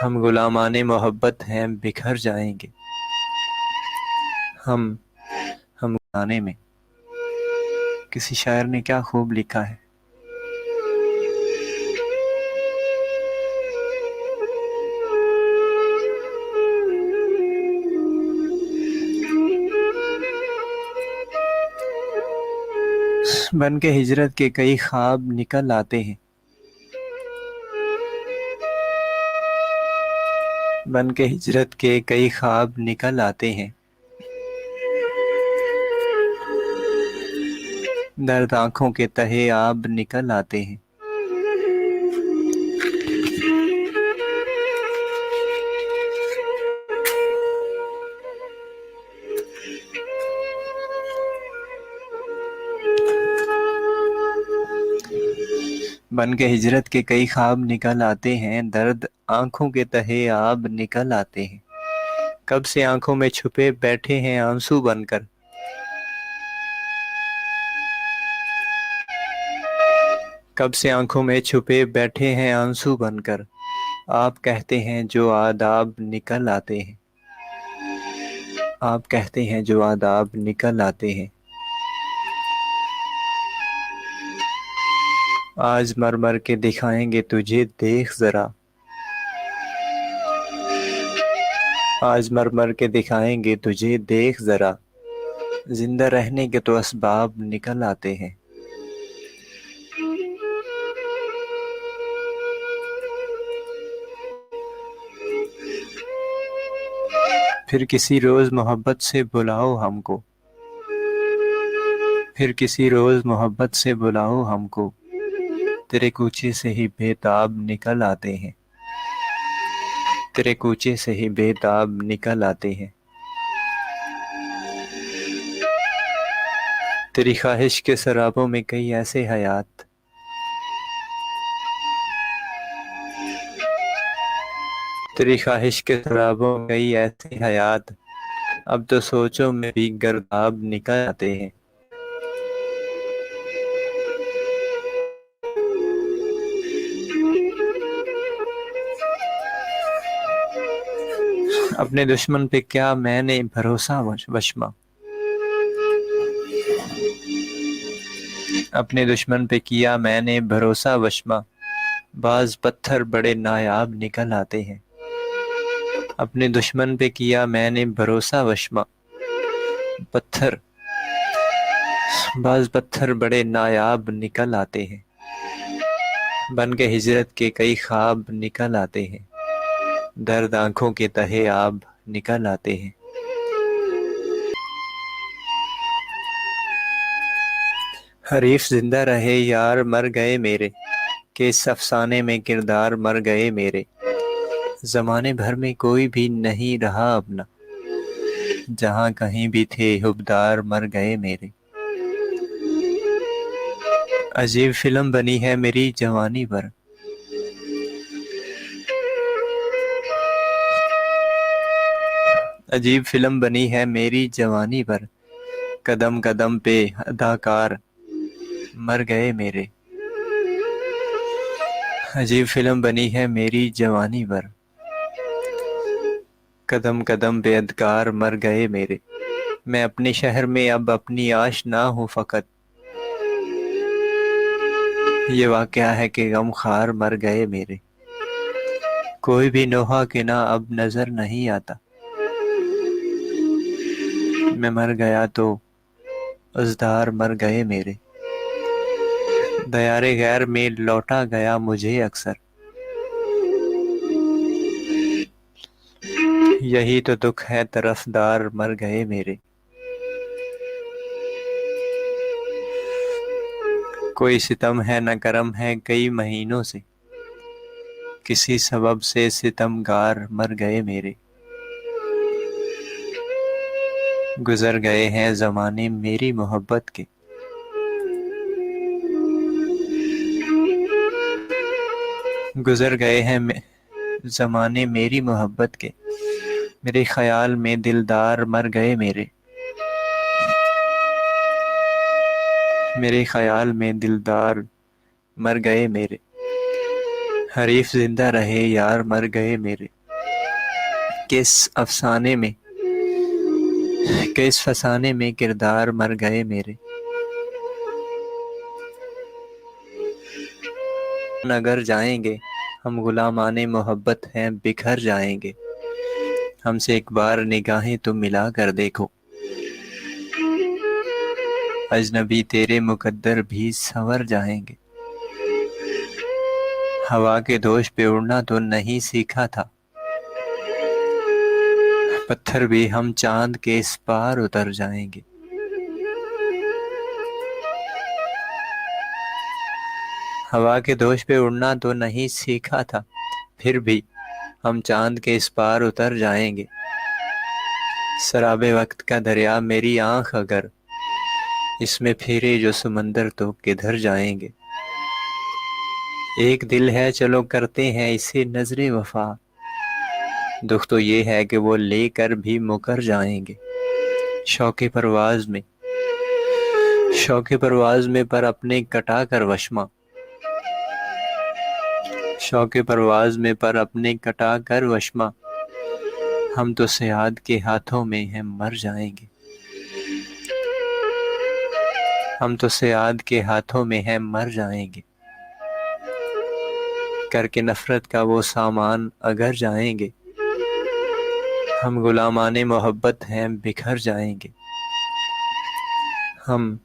ہم غلامان محبت ہیں بکھر جائیں گے ہم گانے میں۔ کسی شاعر نے کیا خوب لکھا ہے۔ بن کے ہجرت کے کئی خواب نکل آتے ہیں، بن کے ہجرت کے کئی خواب نکل آتے ہیں، درد آنکھوں کے تہے آب نکل آتے ہیں۔ بن کے ہجرت کے کئی خواب نکل آتے ہیں، درد آنکھوں کے تہے آب نکل آتے ہیں۔ کب سے آنکھوں میں چھپے بیٹھے ہیں آنسو بن کر، کب سے آنکھوں میں چھپے بیٹھے ہیں آنسو بن کر۔ آپ کہتے ہیں جو آداب نکل آتے ہیں، آپ کہتے ہیں جو آداب نکل آتے ہیں۔ آج مر مر کے دکھائیں گے تجھے دیکھ ذرا، آج مر مر کے دکھائیں گے تجھے دیکھ ذرا، زندہ رہنے کے تو اسباب نکل آتے ہیں۔ پھر کسی روز محبت سے بلاؤ ہم کو، پھر کسی روز محبت سے بلاؤ ہم کو، تیرے کوچے سے ہی بے تاب نکل آتے ہیں، تیرے کوچے سے ہی بے تاب نکل آتے ہیں۔ تیری خواہش کے سرابوں میں کئی ایسے حیات، تیری خواہش کے سرابوں میں کئی ایسے حیات، اب تو سوچوں میں بھی گرداب نکل آتے ہیں۔ اپنے دشمن پہ کیا میں نے بھروسہ وشمہ، اپنے دشمن پہ کیا میں نے بھروسہ وشمہ، بعض پتھر بڑے نایاب نکل آتے ہیں۔ اپنے دشمن پہ کیا میں نے بھروسہ وشمہ، پتھر بعض پتھر بڑے نایاب نکل آتے ہیں۔ بن کے ہجرت کے کئی خواب نکل آتے ہیں، درد آنکھوں کے تہے آب نکل آتے ہیں۔ حریف زندہ رہے یار مر گئے میرے، کہ اس افسانے میں کردار مر گئے میرے، زمانے بھر میں کوئی بھی نہیں رہا اپنا، جہاں کہیں بھی تھے حبدار مر گئے میرے۔ عجیب فلم بنی ہے میری جوانی پر، عجیب فلم بنی ہے میری جوانی پر، قدم قدم پہ اداکار مر گئے میرے۔ عجیب فلم بنی ہے میری جوانی پر، قدم قدم پہ اداکار مر گئے میرے۔ میں اپنے شہر میں اب اپنی آش نہ ہوں فقط، یہ واقعہ ہے کہ غم خار مر گئے میرے۔ کوئی بھی نوحہ کناں اب نظر نہیں آتا، میں مر گیا تو عزدار مر گئے میرے۔ دیار غیر میں لوٹا گیا مجھے اکثر، یہی تو دکھ ہے طرفدار مر گئے میرے۔ کوئی ستم ہے نہ کرم ہے کئی مہینوں سے، کسی سبب سے ستمگار مر گئے میرے۔ گزر گئے ہیں زمانے میری محبت کے، گزر گئے ہیں زمانے میری محبت کے، میرے خیال میں دلدار مر گئے میرے، میرے خیال میں دلدار مر گئے میرے۔ حریف زندہ رہے یار مر گئے میرے، کس فسانے میں کردار مر گئے میرے۔ اگر جائیں گے ہم غلامان محبت ہیں بکھر جائیں گے، ہم سے ایک بار نگاہیں تم ملا کر دیکھو، اجنبی تیرے مقدر بھی سنور جائیں گے۔ ہوا کے دوش پہ اڑنا تو نہیں سیکھا تھا، پتھر بھی ہم چاند کے اس پار اتر جائیں گے۔ ہوا کے دوش پہ اڑنا تو نہیں سیکھا تھا، پھر بھی ہم چاند کے اس پار اتر جائیں گے۔ سراب وقت کا دریا میری آنکھ اگر اس میں پھرے جو سمندر تو کدھر جائیں گے۔ ایک دل ہے چلو کرتے ہیں اسے نظر وفا، دکھ تو یہ ہے کہ وہ لے کر بھی مکر جائیں گے۔ شوق پرواز میں پر اپنے کٹا کر وشمہ، شوق پرواز میں پر اپنے کٹا کر وشمہ، ہم تو صیاد کے ہاتھوں میں ہیں مر جائیں گے۔ ہم تو صیاد کے ہاتھوں میں ہیں مر جائیں گے، کر کے نفرت کا وہ سامان اگر جائیں گے، ہم غلامان محبت ہیں بکھر جائیں گے۔ ہم